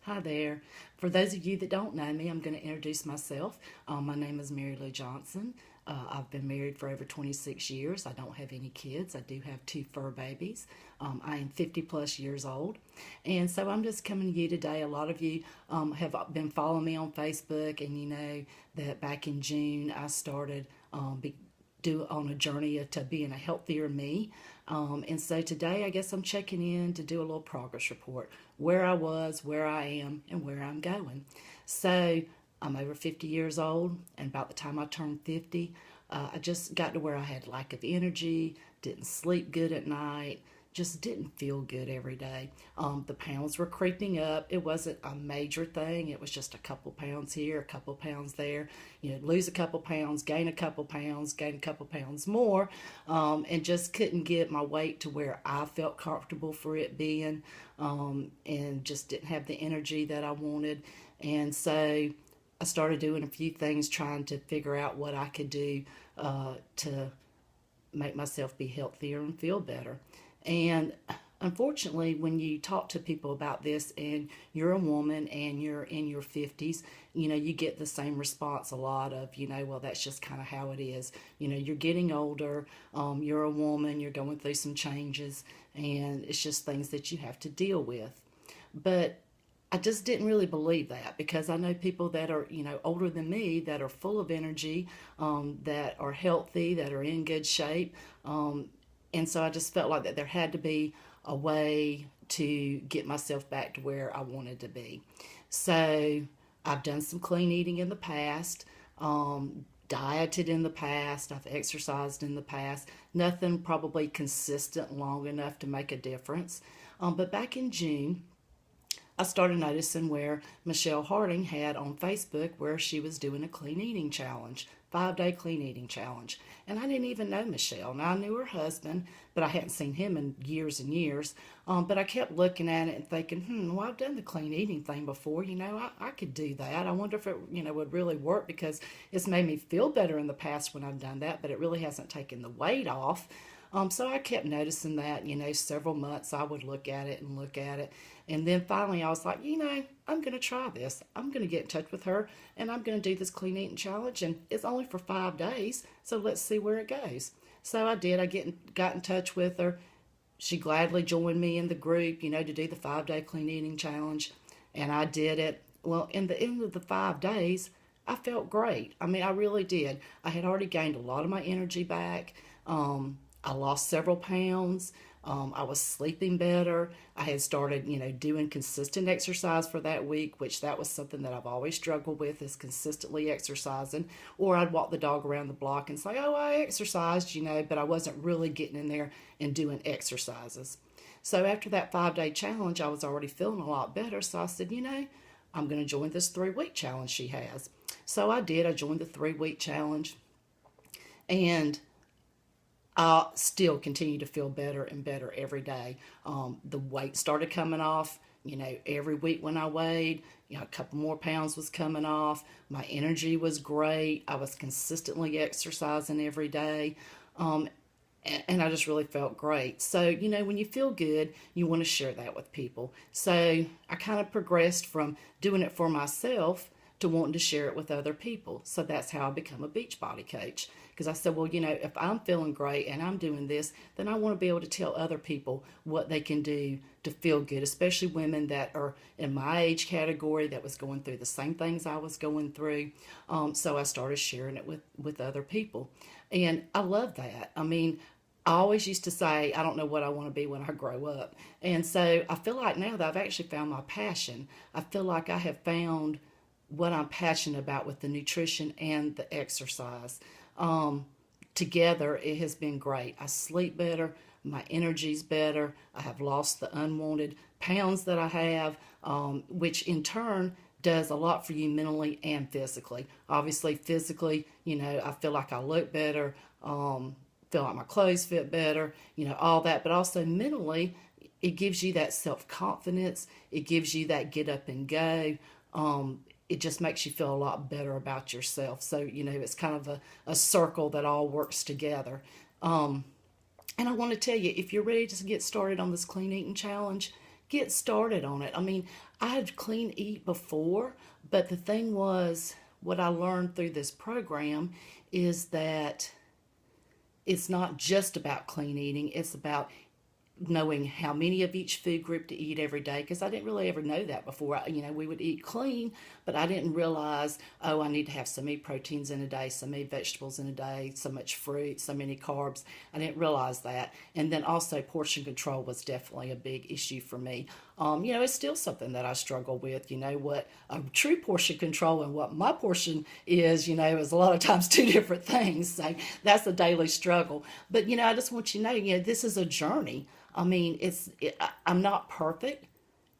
Hi there. For those of you that don't know me, I'm going to introduce myself. My name is Mary Lou Johnson. I've been married for over 26 years. I don't have any kids. I do have two fur babies. I am 50 plus years old. And so I'm just coming to you today. A lot of you have been following me on Facebook, and you know that back in June I started do on a journey to being a healthier me. And so today, I guess I'm checking in to do a little progress report where I was, where I am, and where I'm going. So I'm over 50 years old, and about the time I turned 50, I just got to where I had lack of energy, didn't sleep good at night, just didn't feel good every day. The pounds were creeping up. It wasn't a major thing. It was just a couple pounds here, a couple pounds there. You know, lose a couple pounds, gain a couple pounds, gain a couple pounds more, and just couldn't get my weight to where I felt comfortable for it being, and just didn't have the energy that I wanted. And so I started doing a few things, trying to figure out what I could do to make myself be healthier and feel better. And unfortunately, when you talk to people about this and you're a woman and you're in your 50s, you know, you get the same response a lot of, you know, well, that's just kind of how it is. You know, you're getting older, you're a woman, you're going through some changes, and it's just things that you have to deal with. But I just didn't really believe that because I know people that are, you know, older than me that are full of energy, that are healthy, that are in good shape. And so I just felt like that there had to be a way to get myself back to where I wanted to be. So I've done some clean eating in the past, dieted in the past, I've exercised in the past. Nothing probably consistent long enough to make a difference. But back in June, I started noticing where Michelle Harding had on Facebook where she was doing a clean eating challenge, 5 day clean eating challenge. And I didn't even know Michelle. Now I knew her husband, but I hadn't seen him in years and years. But I kept looking at it and thinking, well, I've done the clean eating thing before. You know, I could do that. I wonder if it, you know, would really work because it's made me feel better in the past when I've done that, but it really hasn't taken the weight off. So I kept noticing that, you know, several months I would look at it and look at it. And then finally I was like, you know, I'm going to try this. I'm going to get in touch with her and I'm going to do this clean eating challenge. And it's only for 5 days. So let's see where it goes. So I did. Got in touch with her. She gladly joined me in the group, you know, to do the 5 day clean eating challenge. And I did it. Well, in the end of the 5 days, I felt great. I mean, I really did. I had already gained a lot of my energy back. I lost several pounds. I was sleeping better. I had started, you know, doing consistent exercise for that week, which that was something that I've always struggled with is consistently exercising. Or I'd walk the dog around the block and say, oh, I exercised, you know, but I wasn't really getting in there and doing exercises. So after that 5 day challenge, I was already feeling a lot better. So I said, you know, I'm going to join this 3 week challenge she has. So I did. I joined the 3 week challenge. And I still continue to feel better and better every day. The weight started coming off. You know, every week when I weighed, you know, a couple more pounds was coming off. My energy was great. I was consistently exercising every day. Um, and I just really felt great. So, you know, when you feel good, you want to share that with people. So I kind of progressed from doing it for myself to wanting to share it with other people. So that's how I become a Beachbody coach. Because I said, well, you know, if I'm feeling great and I'm doing this, then I want to be able to tell other people what they can do to feel good, especially women that are in my age category that was going through the same things I was going through. So I started sharing it with other people. And I love that. I mean, I always used to say, I don't know what I want to be when I grow up. And so I feel like now that I've actually found my passion, I feel like I have found what I'm passionate about with the nutrition and the exercise. Um, Together, it has been great. I sleep better, my energy's better. I have lost the unwanted pounds that I have, which in turn does a lot for you mentally and physically. Obviously, physically, you know, I feel like I look better, feel like my clothes fit better, you know, all that. But also mentally, it gives you that self confidence. It gives you that get up and go. It just makes you feel a lot better about yourself. So, you know, it's kind of a circle that all works together. Um, and I want to tell you, if you're ready to get started on this clean eating challenge, get started on it. I mean, I had clean eat before, but the thing was, what I learned through this program is that it's not just about clean eating, it's about knowing how many of each food group to eat every day, because I didn't really ever know that before. We would eat clean, but I didn't realize, oh, I need to have so many proteins in a day, so many vegetables in a day, so much fruit, so many carbs. I didn't realize that. And then also portion control was definitely a big issue for me. It's still something that I struggle with. What a true portion control and what my portion is a lot of times two different things. So that's a daily struggle. But, I just want you to know, this is a journey. I mean, I'm not perfect.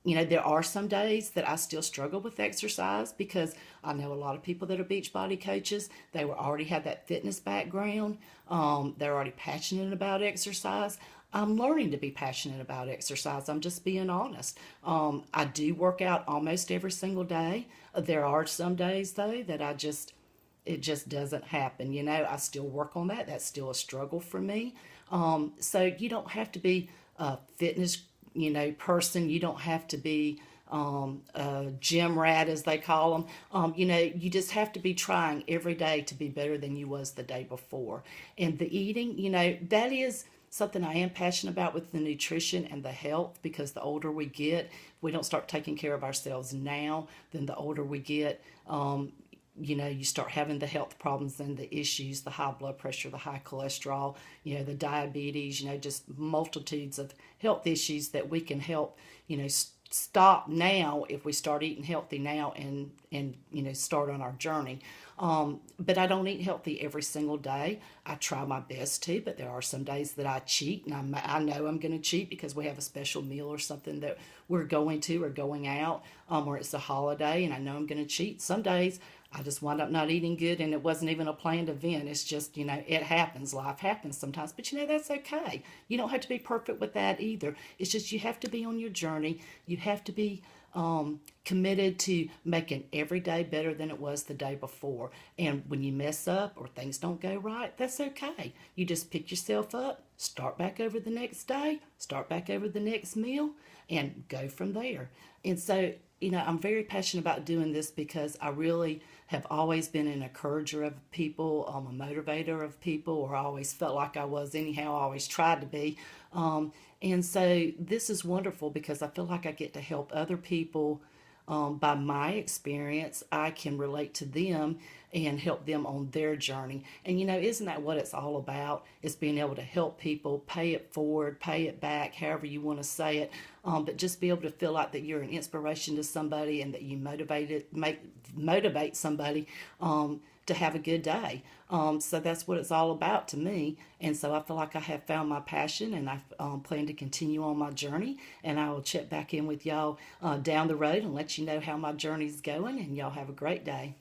There are some days that I still struggle with exercise because I know a lot of people that are beach body coaches. They already have that fitness background. They're already passionate about exercise. I'm learning to be passionate about exercise. I'm just being honest. I do work out almost every single day. There are some days though that it just doesn't happen. I still work on that. That's still a struggle for me. So you don't have to be a fitness, person. You don't have to be a gym rat, as they call them. You just have to be trying every day to be better than you was the day before. And the eating, that is something I am passionate about with the nutrition and the health, because the older we get, if we don't start taking care of ourselves now, then the older we get, you start having the health problems and the issues, the high blood pressure, the high cholesterol, the diabetes, just multitudes of health issues that we can help, stop now if we start eating healthy now and start on our journey. But I don't eat healthy every single day. I try my best to, but there are some days that I cheat, and I know I'm going to cheat because we have a special meal or something that we're going to or going out, or it's a holiday, and I know I'm going to cheat. Some days I just wind up not eating good, and it wasn't even a planned event. It's just, it happens. Life happens sometimes, but that's okay. You don't have to be perfect with that either. It's just you have to be on your journey. You have to be committed to making every day better than it was the day before. And when you mess up or things don't go right, that's okay. You just pick yourself up, start back over the next day, start back over the next meal, and go from there. And so, I'm very passionate about doing this because I really have always been an encourager of people, a motivator of people, or I always felt like I was anyhow. I always tried to be. And so this is wonderful because I feel like I get to help other people. By my experience, I can relate to them and help them on their journey. And isn't that what it's all about? It's being able to help people, pay it forward, pay it back, however you want to say it. But just be able to feel like that you're an inspiration to somebody and that you motivate somebody to have a good day. So that's what it's all about to me. And so I feel like I have found my passion, and I plan to continue on my journey. And I will check back in with y'all down the road and let you know how my journey's going. And y'all have a great day.